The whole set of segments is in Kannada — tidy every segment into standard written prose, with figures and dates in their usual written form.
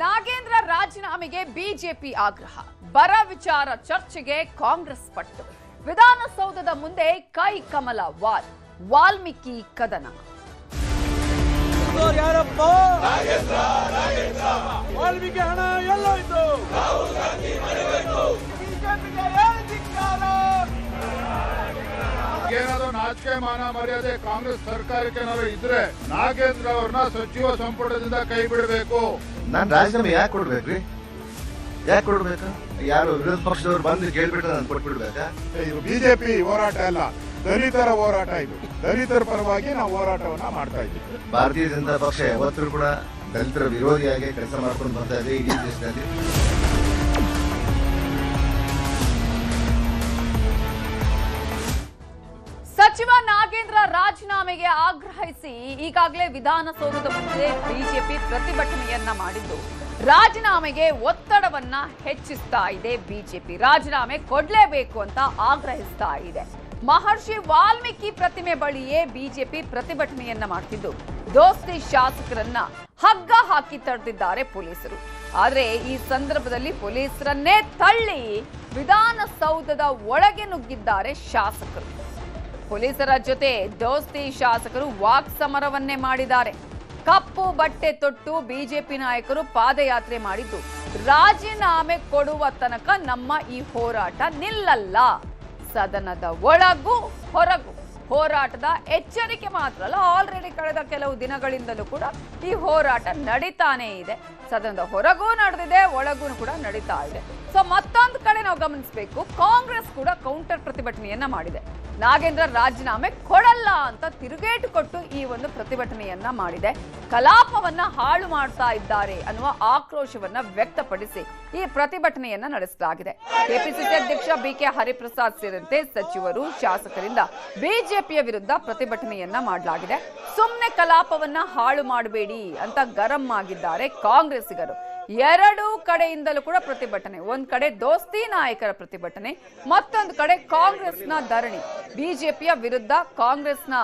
ನಾಗೇಂದ್ರ ರಾಜೀನಾಮೆಗೆ ಬಿಜೆಪಿ ಆಗ್ರಹ, ಬರ ವಿಚಾರ ಚರ್ಚೆಗೆ ಕಾಂಗ್ರೆಸ್ ಪಟ್ಟು, ವಿಧಾನಸೌಧದ ಮುಂದೆ ಕೈ ಕಮಲ ವಾಲ್ಮೀಕಿ ಕದನ. ಯಾರಪ್ಪ ವಾಲ್ಮೀಕಿ ಹಣ ಎಲ್ಲೋಯ್ತು? ಏನಾದ್ರು ನಾಚಿಕೆ ಮಾನ ಮರ್ಯಾದೆ ಕಾಂಗ್ರೆಸ್ ಸರ್ಕಾರಕ್ಕೆ ಏನಾದ್ರು ಇದ್ರೆ ನಾಗೇಂದ್ರ ಅವ್ರನ್ನ ಸಚಿವ ಸಂಪುಟದಿಂದ ಕೈ ಬಿಡಬೇಕು. ನಾನ್ ರಾಜೀನಾಮೆ ಯಾಕೆ ಕೊಡ್ಬೇಕ್ರಿ? ಯಾಕೆ ಕೊಡ್ಬೇಕಾ? ಯಾರು ವಿರೋಧ ಪಕ್ಷದವ್ರು ಬಂದು ಕೇಳ್ಬಿಟ್ರೆ ನಾನು ಕೊಟ್ಬಿಡ್ಬೇಕಾ? ಇದು ಬಿಜೆಪಿ ಹೋರಾಟ ಅಲ್ಲ, ದಲಿತರ ಹೋರಾಟ. ಇದು ದಲಿತರ ಪರವಾಗಿ ನಾವು ಹೋರಾಟವನ್ನ ಮಾಡ್ತಾ ಇದ್ದೀವಿ. ಭಾರತೀಯ ಜನತಾ ಪಕ್ಷ ಯಾವತ್ತೂ ಕೂಡ ದಲಿತರ ವಿರೋಧಿಯಾಗಿ ಕೆಲಸ ಮಾಡ್ಕೊಂಡು ಬರ್ತಾ ಇದೆ ಇಡೀ ದೇಶದಲ್ಲಿ. ಸಚಿವ ನಾಗೇಂದ್ರ ರಾಜೀನಾಮೆಗೆ ಆಗ್ರಹಿಸಿ ಈಗಾಗಲೇ ವಿಧಾನಸೌಧದ ಮುಂದೆ ಬಿಜೆಪಿ ಪ್ರತಿಭಟನೆಯನ್ನ ಮಾಡಿದ್ದು, ರಾಜೀನಾಮೆಗೆ ಒತ್ತಡವನ್ನ ಹೆಚ್ಚಿಸ್ತಾ ಇದೆ. ಬಿಜೆಪಿ ರಾಜೀನಾಮೆ ಕೊಡ್ಲೇಬೇಕು ಅಂತ ಆಗ್ರಹಿಸ್ತಾ ಇದೆ. ಮಹರ್ಷಿ ವಾಲ್ಮೀಕಿ ಪ್ರತಿಮೆ ಬಳಿಯೇ ಬಿಜೆಪಿ ಪ್ರತಿಭಟನೆಯನ್ನ ಮಾಡ್ತಿದ್ದು, ದೋಸ್ತಿ ಶಾಸಕರನ್ನ ಹಗ್ಗ ಹಾಕಿ ತಡೆದಿದ್ದಾರೆ ಪೊಲೀಸರು. ಆದ್ರೆ ಈ ಸಂದರ್ಭದಲ್ಲಿ ಪೊಲೀಸರನ್ನೇ ತಳ್ಳಿ ವಿಧಾನಸೌಧದ ಒಳಗೆ ನುಗ್ಗಿದ್ದಾರೆ ಶಾಸಕರು. ಪೊಲೀಸರ ಜೊತೆ ದೋಸ್ತಿ ಶಾಸಕರು ವಾಕ್ಸಮರವನ್ನೇ ಮಾಡಿದ್ದಾರೆ. ಕಪ್ಪು ಬಟ್ಟೆ ತೊಟ್ಟು ಬಿಜೆಪಿ ನಾಯಕರು ಪಾದಯಾತ್ರೆ ಮಾಡಿದ್ದು, ರಾಜೀನಾಮೆ ಕೊಡುವ ತನಕ ನಮ್ಮ ಈ ಹೋರಾಟ ನಿಲ್ಲಲ್ಲ. ಸದನದ ಒಳಗೂ ಹೊರಗೂ ಹೋರಾಟದ ಎಚ್ಚರಿಕೆ ಮಾತ್ರ ಅಲ್ಲ, ಆಲ್ರೆಡಿ ಕಳೆದ ಕೆಲವು ದಿನಗಳಿಂದಲೂ ಕೂಡ ಈ ಹೋರಾಟ ನಡೀತಾನೇ ಇದೆ. ಸದನದ ಹೊರಗೂ ನಡೆದಿದೆ, ಒಳಗೂ ಕೂಡ ನಡೀತಾ ಇದೆ. ಸೊ ಮತ್ತೊಂದು ಕಡೆ ನಾವು ಗಮನಿಸಬೇಕು, ಕಾಂಗ್ರೆಸ್ ಕೂಡ ಕೌಂಟರ್ ಪ್ರತಿಭಟನೆಯನ್ನ ಮಾಡಿದೆ. ನಾಗೇಂದ್ರ ರಾಜೀನಾಮೆ ಕೊಡಲ್ಲ ಅಂತ ತಿರುಗೇಟು ಕೊಟ್ಟು ಈ ಒಂದು ಪ್ರತಿಭಟನೆಯನ್ನ ಮಾಡಿದೆ. ಕಲಾಪವನ್ನ ಹಾಳು ಮಾಡ್ತಾ ಇದ್ದಾರೆ ಅನ್ನುವ ಆಕ್ರೋಶವನ್ನ ವ್ಯಕ್ತಪಡಿಸಿ ಈ ಪ್ರತಿಭಟನೆಯನ್ನ ನಡೆಸಲಾಗಿದೆ. ಕೆಪಿಸಿಸಿ ಅಧ್ಯಕ್ಷ ಬಿಕೆ ಹರಿಪ್ರಸಾದ್ ಸೇರಿದಂತೆ ಸಚಿವರು, ಶಾಸಕರಿಂದ ಬಿಜೆಪಿಯ ವಿರುದ್ಧ ಪ್ರತಿಭಟನೆಯನ್ನ ಮಾಡಲಾಗಿದೆ. ಸುಮ್ಮನೆ ಕಲಾಪವನ್ನ ಹಾಳು ಮಾಡಬೇಡಿ ಅಂತ ಗರಂ ಆಗಿದ್ದಾರೆ ಕಾಂಗ್ರೆಸ್ಸಿಗರು. ಎರಡೂ ಕಡೆಯಿಂದಲೂ ಕೂಡ ಪ್ರತಿಭಟನೆ. ಒಂದ್ ಕಡೆ ದೋಸ್ತಿ ನಾಯಕರ ಪ್ರತಿಭಟನೆ, ಮತ್ತೊಂದು ಕಡೆ ಕಾಂಗ್ರೆಸ್ನ ಧರಣಿ. ಬಿಜೆಪಿಯ ವಿರುದ್ಧ ಕಾಂಗ್ರೆಸ್ನ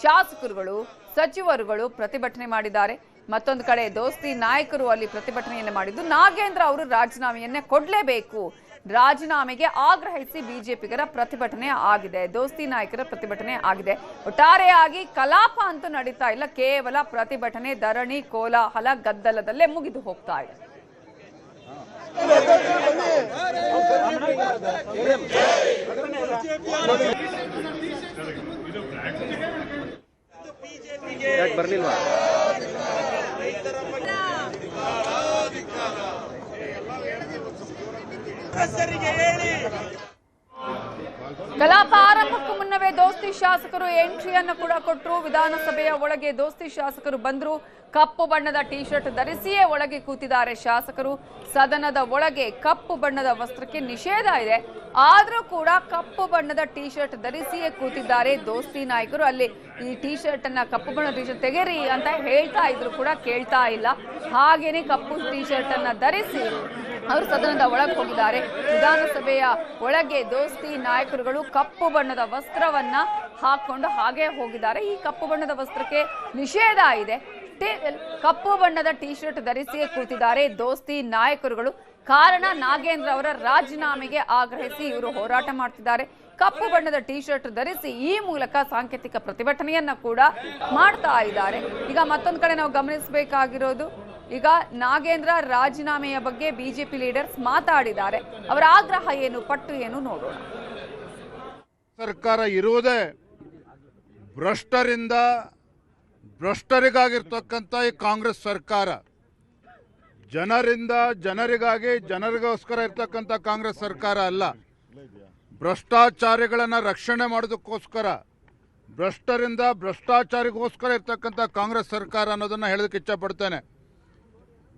ಶಾಸಕರುಗಳು, ಸಚಿವರುಗಳು ಪ್ರತಿಭಟನೆ ಮಾಡಿದ್ದಾರೆ. ಮತ್ತೊಂದು ಕಡೆ ದೋಸ್ತಿ ನಾಯಕರು ಅಲ್ಲಿ ಪ್ರತಿಭಟನೆಯನ್ನು ಮಾಡಿದ್ದು, ನಾಗೇಂದ್ರ ಅವರು ರಾಜೀನಾಮೆಯನ್ನೇ ಕೊಡ್ಲೇಬೇಕು, ರಾಜೀನಾಮೆಗೆ ಆಗ್ರಹಿಸಿ ಬಿಜೆಪಿಗರ ಪ್ರತಿಭಟನೆ ಆಗಿದೆ, ದೋಸ್ತಿ ನಾಯಕರ ಪ್ರತಿಭಟನೆ ಆಗಿದೆ. ಒಟ್ಟಾರೆಯಾಗಿ ಕಲಾಪ ಅಂತೂ ನಡೀತಾ ಇಲ್ಲ, ಕೇವಲ ಪ್ರತಿಭಟನೆ, ಧರಣಿ, ಕೋಲಾಹಲ, ಗದ್ದಲದಲ್ಲೇ ಮುಗಿದು ಹೋಗ್ತಾ ಇದೆ. ಬರ್ಲಿಲ್ವಾ? ಕಲಾಪ ಆರಂಭಕ್ಕೂ ಮುನ್ನವೇ ದೋಸ್ತಿ ಶಾಸಕರು ಎಂಟ್ರಿಯನ್ನು ಕೂಡ ಕೊಟ್ಟರು. ವಿಧಾನಸಭೆಯ ಒಳಗೆ ದೋಸ್ತಿ ಶಾಸಕರು ಬಂದ್ರು. ಕಪ್ಪು ಬಣ್ಣದ ಟಿ ಶರ್ಟ್ ಧರಿಸಿಯೇ ಒಳಗೆ ಕೂತಿದ್ದಾರೆ ಶಾಸಕರು. ಸದನದ ಒಳಗೆ ಕಪ್ಪು ಬಣ್ಣದ ವಸ್ತ್ರಕ್ಕೆ ನಿಷೇಧ ಇದೆ, ಆದ್ರೂ ಕೂಡ ಕಪ್ಪು ಬಣ್ಣದ ಟಿ ಶರ್ಟ್ ಧರಿಸಿಯೇ ಕೂತಿದ್ದಾರೆ ದೋಸ್ತಿ ನಾಯಕರು. ಅಲ್ಲಿ ಈ ಟಿ ಶರ್ಟ್ ಅನ್ನ, ಕಪ್ಪು ಬಣ್ಣದ ಟಿ ಶರ್ಟ್ ತೆಗೆರಿ ಅಂತ ಹೇಳ್ತಾ ಇದ್ರು ಕೂಡ ಕೇಳ್ತಾ ಇಲ್ಲ. ಹಾಗೇನೆ ಕಪ್ಪು ಟಿ ಶರ್ಟ್ ಅನ್ನ ಧರಿಸಿ ಅವರು ಸದನದ ಒಳಗೆ ಹೋಗಿದ್ದಾರೆ. ವಿಧಾನಸಭೆಯ ಒಳಗೆ ದೋಸ್ತಿ ನಾಯಕರುಗಳು ಕಪ್ಪು ಬಣ್ಣದ ವಸ್ತ್ರವನ್ನ ಹಾಕೊಂಡು ಹಾಗೆ ಹೋಗಿದ್ದಾರೆ. ಈ ಕಪ್ಪು ಬಣ್ಣದ ವಸ್ತ್ರಕ್ಕೆ ನಿಷೇಧ ಇದೆ. ಕಪ್ಪು ಬಣ್ಣದ ಟಿ ಶರ್ಟ್ ಧರಿಸಿಯೇ ಕೂತಿದ್ದಾರೆ ದೋಸ್ತಿ ನಾಯಕರುಗಳು. ಕಾರಣ, ನಾಗೇಂದ್ರ ಅವರ ರಾಜೀನಾಮೆಗೆ ಆಗ್ರಹಿಸಿ ಇವರು ಹೋರಾಟ ಮಾಡ್ತಿದ್ದಾರೆ. ಕಪ್ಪು ಬಣ್ಣದ ಟಿ ಶರ್ಟ್ ಧರಿಸಿ ಈ ಮೂಲಕ ಸಾಂಕೇತಿಕ ಪ್ರತಿಭಟನೆಯನ್ನ ಕೂಡ ಮಾಡ್ತಾ ಇದ್ದಾರೆ. ಈಗ ಮತ್ತೊಂದು ಕಡೆ ನಾವು ಗಮನಿಸಬೇಕಾಗಿರೋದು, ಈಗ ನಾಗೇಂದ್ರ ರಾಜೀನಾಮೆಯ ಬಗ್ಗೆ ಬಿಜೆಪಿ ಲೀಡರ್ಸ್ ಮಾತಾಡಿದ್ದಾರೆ. ಅವರ ಆಗ್ರಹ ಏನು, ಪಟ್ಟು ಏನು ನೋಡೋಣ. ಸರ್ಕಾರ ಇರುವುದೇ ಭ್ರಷ್ಟರಿಗಾಗಿರ್ತಕ್ಕಂಥ ಈ ಕಾಂಗ್ರೆಸ್ ಸರ್ಕಾರ. ಜನರಿಂದ ಜನರಿಗಾಗಿ, ಜನರಿಗೋಸ್ಕರ ಇರ್ತಕ್ಕಂಥ ಕಾಂಗ್ರೆಸ್ ಸರ್ಕಾರ ಅಲ್ಲ. ಭ್ರಷ್ಟಾಚಾರಿಗಳನ್ನು ರಕ್ಷಣೆ ಮಾಡೋದಕ್ಕೋಸ್ಕರ, ಭ್ರಷ್ಟರಿಂದ ಭ್ರಷ್ಟಾಚಾರಿಗೋಸ್ಕರ ಇರ್ತಕ್ಕಂಥ ಕಾಂಗ್ರೆಸ್ ಸರ್ಕಾರ ಅನ್ನೋದನ್ನು ಹೇಳೋದಕ್ಕೆ ಇಚ್ಛಪಡ್ತೇನೆ.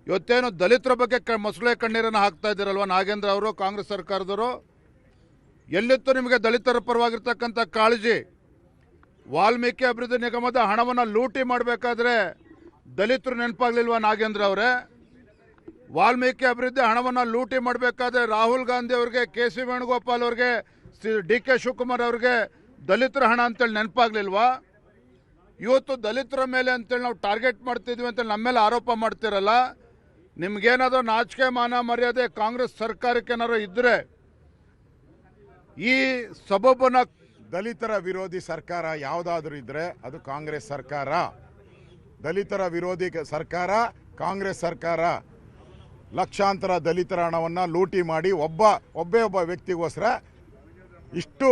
ಇವತ್ತೇನು ದಲಿತರ ಬಗ್ಗೆ ಮೊಸಳೆ ಕಣ್ಣೀರನ್ನು ಹಾಕ್ತಾ ಇದ್ದೀರಲ್ವ ನಾಗೇಂದ್ರ ಅವರು, ಕಾಂಗ್ರೆಸ್ ಸರ್ಕಾರದವರು, ಎಲ್ಲಿತ್ತು ನಿಮಗೆ ದಲಿತರ ಪರವಾಗಿರ್ತಕ್ಕಂಥ ಕಾಳಜಿ? ವಾಲ್ಮೀಕಿ ಅಭಿವೃದ್ಧಿ ನಿಗಮದ ಹಣವನ್ನು ಲೂಟಿ ಮಾಡಬೇಕಾದ್ರೆ ದಲಿತರು ನೆನಪಾಗ್ಲಿಲ್ವಾ ನಾಗೇಂದ್ರ ಅವರೇ? ವಾಲ್ಮೀಕಿ ಅಭಿವೃದ್ಧಿ ಹಣವನ್ನು ಲೂಟಿ ಮಾಡಬೇಕಾದ್ರೆ ರಾಹುಲ್ ಗಾಂಧಿ ಅವ್ರಿಗೆ, ಕೆ.ಸಿ. ವೇಣುಗೋಪಾಲ್ ಅವ್ರಿಗೆ, ಡಿ.ಕೆ. ಶಿವಕುಮಾರ್ ಅವ್ರಿಗೆ ದಲಿತರ ಹಣ ಅಂತೇಳಿ ನೆನಪಾಗ್ಲಿಲ್ವಾ? ಇವತ್ತು ದಲಿತರ ಮೇಲೆ ಅಂತೇಳಿ ನಾವು ಟಾರ್ಗೆಟ್ ಮಾಡ್ತಿದ್ವಿ ಅಂತೇಳಿ ನಮ್ಮ ಮೇಲೆ ಆರೋಪ ಮಾಡ್ತಿರಲ್ಲ. ನಿಮ್ಗೇನಾದ್ರೂ ನಾಚಿಕೆ ಮಾನ ಮರ್ಯಾದೆ ಕಾಂಗ್ರೆಸ್ ಸರ್ಕಾರಕ್ಕೇನಾದ್ರು ಇದ್ರೆ ಈ ಸಬಬನ್ನ ದಲಿತರ ವಿರೋಧಿ ಸರ್ಕಾರ ಯಾವುದಾದ್ರೂ ಇದ್ರೆ ಅದು ಕಾಂಗ್ರೆಸ್ ಸರ್ಕಾರ. ದಲಿತರ ವಿರೋಧಿ ಸರ್ಕಾರ ಕಾಂಗ್ರೆಸ್ ಸರ್ಕಾರ. ಲಕ್ಷಾಂತರ ದಲಿತರ ಹಣವನ್ನು ಲೂಟಿ ಮಾಡಿ ಒಬ್ಬ ವ್ಯಕ್ತಿಗೋಸ್ಕರ ಇಷ್ಟು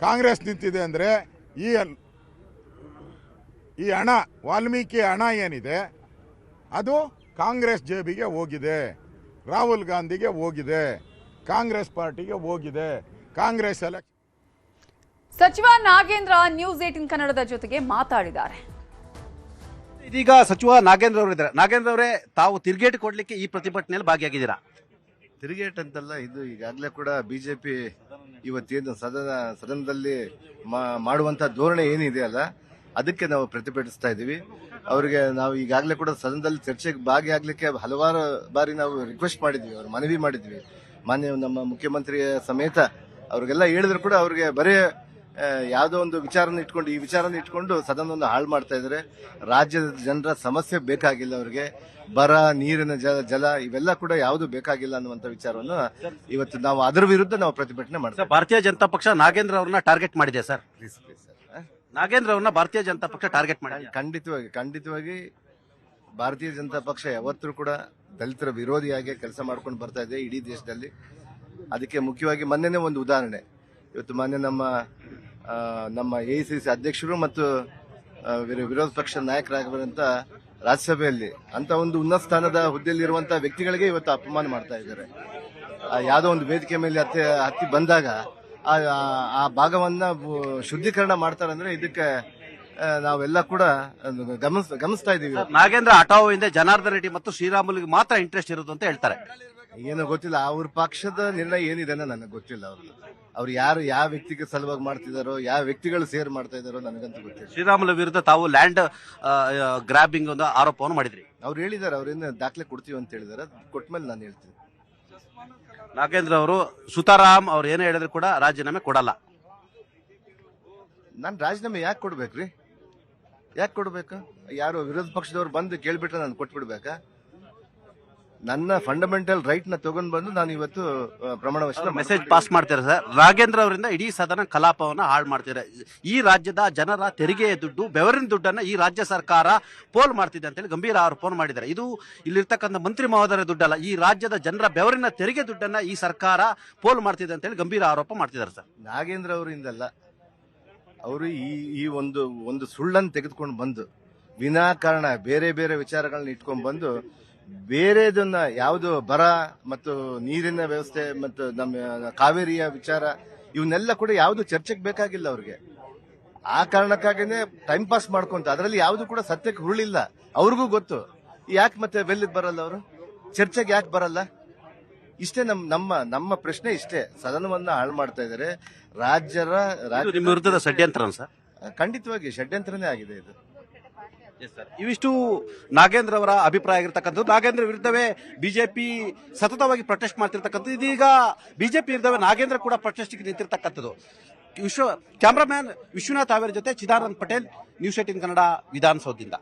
ಕಾಂಗ್ರೆಸ್ ನಿಂತಿದೆ ಅಂದರೆ ಈ ಹಣ, ವಾಲ್ಮೀಕಿ ಹಣ ಏನಿದೆ ಅದು ಕಾಂಗ್ರೆಸ್ ಜೇಬಿಗೆ ಹೋಗಿದೆ, ರಾಹುಲ್ ಗಾಂಧಿಗೆ ಹೋಗಿದೆ, ಕಾಂಗ್ರೆಸ್ ಪಾರ್ಟಿಗೆ ಹೋಗಿದೆ. ಕಾಂಗ್ರೆಸ್ ಸಚಿವ ನಾಗೇಂದ್ರ ನ್ಯೂಸ್ 18 ಕನ್ನಡದ ಜೊತೆಗೆ ಮಾತಾಡಿದ್ದಾರೆ. ಇದೀಗ ಸಚಿವ ನಾಗೇಂದ್ರ ಅವರು ಇದ್ದಾರೆ. ನಾಗೇಂದ್ರ ಅವರೇ, ತಾವು ತಿರುಗೇಟು ಕೊಡ್ಲಿಕ್ಕೆ ಈ ಪ್ರತಿಭಟನೆಯಲ್ಲಿ ಭಾಗಿಯಾಗಿದ್ದೀರಾ? ತಿರುಗೇಟ್ ಅಂತಲ್ಲ, ಇದು ಈಗಾಗಲೇ ಕೂಡ ಬಿಜೆಪಿ ಇವತ್ತೇನು ಸದನದಲ್ಲಿ ಮಾಡುವಂತ ಧೋರಣೆ ಏನಿದೆ ಅಲ್ಲ, ಅದಕ್ಕೆ ನಾವು ಪ್ರತಿಭಟಿಸ್ತಾ ಇದ್ದೀವಿ. ಅವರಿಗೆ ನಾವು ಈಗಾಗಲೇ ಕೂಡ ಸದನದಲ್ಲಿ ಚರ್ಚೆಗೆ ಭಾಗಿಯಾಗಲಿಕ್ಕೆ ಹಲವಾರು ಬಾರಿ ನಾವು ರಿಕ್ವೆಸ್ಟ್ ಮಾಡಿದ್ವಿ, ಅವ್ರು ಮನವಿ ಮಾಡಿದ್ವಿ. ಮಾನ್ಯ ನಮ್ಮ ಮುಖ್ಯಮಂತ್ರಿಯ ಸಮೇತ ಅವ್ರಿಗೆಲ್ಲ ಹೇಳಿದ್ರು ಕೂಡ ಅವ್ರಿಗೆ ಬರೀ ಯಾವುದೋ ಒಂದು ಈ ವಿಚಾರನ ಇಟ್ಕೊಂಡು ಸದನವನ್ನು ಹಾಳು ಮಾಡ್ತಾ ಇದ್ದಾರೆ. ರಾಜ್ಯದ ಜನರ ಸಮಸ್ಯೆ ಬೇಕಾಗಿಲ್ಲ ಅವ್ರಿಗೆ, ಬರ, ನೀರಿನ ಜಲ ಇವೆಲ್ಲ ಕೂಡ ಯಾವುದು ಬೇಕಾಗಿಲ್ಲ ಅನ್ನುವಂತ ವಿಚಾರವನ್ನು ಇವತ್ತು ನಾವು ಅದರ ವಿರುದ್ಧ ನಾವು ಪ್ರತಿಭಟನೆ ಮಾಡ್ತೀವಿ. ಭಾರತೀಯ ಜನತಾ ಪಕ್ಷ ನಾಗೇಂದ್ರ ಅವ್ರನ್ನ ಟಾರ್ಗೆಟ್ ಮಾಡಿದೆ ಸರ್. ಪ್ಲೀಸ್ ಸರ್, ನಾಗೇಂದ್ರ ಅವ್ರನ್ನ ಭಾರತೀಯ ಜನತಾ ಪಕ್ಷ ಟಾರ್ಗೆಟ್ ಮಾಡಿದೆ. ಖಂಡಿತವಾಗಿ ಭಾರತೀಯ ಜನತಾ ಪಕ್ಷ ಯಾವತ್ತೂ ಕೂಡ ದಲಿತರ ವಿರೋಧಿಯಾಗಿ ಕೆಲಸ ಮಾಡ್ಕೊಂಡು ಬರ್ತಾ ಇದೆ ಇಡೀ ದೇಶದಲ್ಲಿ. ಅದಕ್ಕೆ ಮುಖ್ಯವಾಗಿ ಮೊನ್ನೆನೇ ಒಂದು ಉದಾಹರಣೆ, ಇವತ್ತು ಮೊನ್ನೆ ನಮ್ಮ AICC ಅಧ್ಯಕ್ಷರು ಮತ್ತು ವಿರೋಧ ಪಕ್ಷ ನಾಯಕರಾಗಿರುವಂತ ರಾಜ್ಯಸಭೆಯಲ್ಲಿ ಅಂತ ಒಂದು ಉನ್ನತ ಸ್ಥಾನದ ಹುದ್ದೆಯಲ್ಲಿರುವಂತಹ ವ್ಯಕ್ತಿಗಳಿಗೆ ಇವತ್ತು ಅಪಮಾನ ಮಾಡ್ತಾ ಇದ್ದಾರೆ. ಯಾವುದೋ ಒಂದು ವೇದಿಕೆ ಮೇಲೆ ಹತ್ತಿ ಬಂದಾಗ ಆ ಭಾಗವನ್ನ ಶುದ್ಧೀಕರಣ ಮಾಡ್ತಾರೆ ಅಂದ್ರೆ ಇದಕ್ಕೆ ನಾವೆಲ್ಲ ಕೂಡ ಗಮನಿಸ್ತಾ ಇದೀವಿ. ನಾಗೇಂದ್ರ ಹಠಾವು ಹಿಂದೆ ಜನಾರ್ದನ್ ರೆಡ್ಡಿ ಮತ್ತು ಶ್ರೀರಾಮುಲುಗೆ ಮಾತ್ರ ಇಂಟ್ರೆಸ್ಟ್ ಇರೋದು ಅಂತ ಹೇಳ್ತಾರೆ. ಏನೋ ಗೊತ್ತಿಲ್ಲ, ಅವ್ರ ಪಕ್ಷದ ನಿರ್ಣಯ ಏನಿದೆ ನನಗೆ ಗೊತ್ತಿಲ್ಲ. ಅವ್ರು ಯಾವ ವ್ಯಕ್ತಿಗೆ ಸಲುವಾಗಿ ಮಾಡ್ತಿದಾರೋ, ಯಾವ ವ್ಯಕ್ತಿಗಳು ಸೇರ್ ಮಾಡ್ತಾ ಇದಾರೋ ನನಗಂತೂ ಗೊತ್ತಿಲ್ಲ. ಶ್ರೀರಾಮುಲು ವಿರುದ್ಧ ತಾವು ಲ್ಯಾಂಡ್ ಗ್ರಾಬಿಂಗ್ ಒಂದು ಆರೋಪವನ್ನು ಮಾಡಿದ್ರಿ. ಅವ್ರು ಹೇಳಿದಾರೆ, ಅವ್ರೇನು ದಾಖಲೆ ಕೊಡ್ತೀವಿ ಅಂತ ಹೇಳಿದಾರೆ, ಕೊಟ್ಮೇಲೆ ನಾನು ಹೇಳ್ತೀನಿ. ನಾಗೇಂದ್ರ ಅವರು ಸುತಾರಾಮ್ ಅವ್ರು ಏನೇ ಹೇಳಿದ್ರು ಕೂಡ ರಾಜೀನಾಮೆ ಕೊಡಲ್ಲ. ನಾನು ರಾಜೀನಾಮೆ ಯಾಕೆ ಕೊಡ್ಬೇಕ್ರಿ? ಯಾಕೆ ಕೊಡ್ಬೇಕು? ಯಾರು ವಿರೋಧ ಪಕ್ಷದವ್ರು ಬಂದು ಕೇಳ್ಬಿಟ್ರೆ ನಾನು ಕೊಟ್ಬಿಡ್ಬೇಕಾ? ನನ್ನ ಫಂಡಮೆಂಟಲ್ ರೈಟ್ ನ ತಗೊಂಡ್ ಬಂದು ನಾನು ಇವತ್ತು ಪ್ರಮಾಣ ವಚನ ಮೆಸೇಜ್ ಪಾಸ್ ಮಾಡ್ತಾರೆ ಸರ್. ನಾಗೇಂದ್ರ ಅವರಿಂದ ಇಡೀ ಸದನ ಕಲಾಪವನ್ನ ಹಾಳು ಮಾಡ್ತಾರೆ. ಈ ರಾಜ್ಯದ ಜನರ ತೆರಿಗೆಯ ದುಡ್ಡು, ಬೆವರಿನ ದುಡ್ಡನ್ನ ಈ ರಾಜ್ಯ ಸರ್ಕಾರ ಪೋಲ್ ಮಾಡ್ತಿದೆ ಅಂತ ಹೇಳಿ ಗಂಭೀರ ಆರೋಪವನ್ನು ಮಾಡಿದ್ದಾರೆ. ಇದು ಇಲ್ಲಿರ್ತಕ್ಕಂಥ ಮಂತ್ರಿ ಮಹೋದಯರ ದುಡ್ಡಲ್ಲ, ಈ ರಾಜ್ಯದ ಜನರ ಬೆವರಿನ ತೆರಿಗೆ ದುಡ್ಡನ್ನ ಈ ಸರ್ಕಾರ ಪೋಲ್ ಮಾಡ್ತಿದೆ ಅಂತ ಹೇಳಿ ಗಂಭೀರ ಆರೋಪ ಮಾಡ್ತಿದ್ದಾರೆ ಸರ್. ನಾಗೇಂದ್ರ ಅವರಿಂದಲ್ಲ, ಅವರು ಈ ಒಂದು ಸುಳ್ಳನ್ನು ತೆಗೆದುಕೊಂಡು ಬಂದು ವಿನಾಕಾರಣ ಬೇರೆ ಬೇರೆ ವಿಚಾರಗಳನ್ನ ಇಟ್ಕೊಂಡು ಬಂದು ಬೇರೆದನ್ನ ಯಾವುದು ಬರ ಮತ್ತು ನೀರಿನ ವ್ಯವಸ್ಥೆ ಮತ್ತು ನಮ್ಮ ಕಾವೇರಿಯ ವಿಚಾರ ಇವನ್ನೆಲ್ಲ ಕೂಡ ಯಾವುದು ಚರ್ಚೆಗೆ ಬೇಕಾಗಿಲ್ಲ ಅವ್ರಿಗೆ. ಆ ಕಾರಣಕ್ಕಾಗಿನೇ ಟೈಮ್ ಪಾಸ್ ಮಾಡ್ಕೊಂತ ಅದರಲ್ಲಿ ಯಾವುದು ಕೂಡ ಸತ್ಯಕ್ಕೆ ಹುರುಳಿಲ್ಲ. ಅವ್ರಿಗೂ ಗೊತ್ತು. ಯಾಕೆ ಮತ್ತೆ ಬೆಲ್ಲಿಗೆ ಬರಲ್ಲ ಅವರು, ಚರ್ಚೆಗೆ ಯಾಕೆ ಬರಲ್ಲ? ಇಷ್ಟೇ ನಮ್ಮ ಪ್ರಶ್ನೆ ಇಷ್ಟೇ. ಸದನವನ್ನ ಹಾಳು ಮಾಡ್ತಾ ಇದ್ದಾರೆ. ನಿಮ್ಮ ವಿರುದ್ಧದ ಷಡ್ಯಂತ್ರ ಸರ್? ಖಂಡಿತವಾಗಿ ಷಡ್ಯಂತ್ರನೇ ಆಗಿದೆ ಇದು. ಇವಿಷ್ಟು ನಾಗೇಂದ್ರ ಅವರ ಅಭಿಪ್ರಾಯ ಆಗಿರ್ತಕ್ಕಂಥದ್ದು. ನಾಗೇಂದ್ರ ವಿರುದ್ಧವೇ ಬಿಜೆಪಿ ಸತತವಾಗಿ ಪ್ರೊಟೆಸ್ಟ್ ಮಾಡ್ತಿರ್ತಕ್ಕಂಥದ್ದು. ಇದೀಗ ಬಿಜೆಪಿ ವಿರುದ್ಧವೇ ನಾಗೇಂದ್ರ ಕೂಡ ಪ್ರೊಟೆಸ್ಟ್ಗೆ ನಿಂತಿರ್ತಕ್ಕಂಥದ್ದು. ಕ್ಯಾಮರಾಮ್ಯಾನ್ ವಿಶ್ವನಾಥ್ ಆವೇರ್ ಜೊತೆ ಚಿದಾನಂದ್ ಪಟೇಲ್, ನ್ಯೂಸ್ 18 ಕನ್ನಡ, ವಿಧಾನಸೌಧದಿಂದ.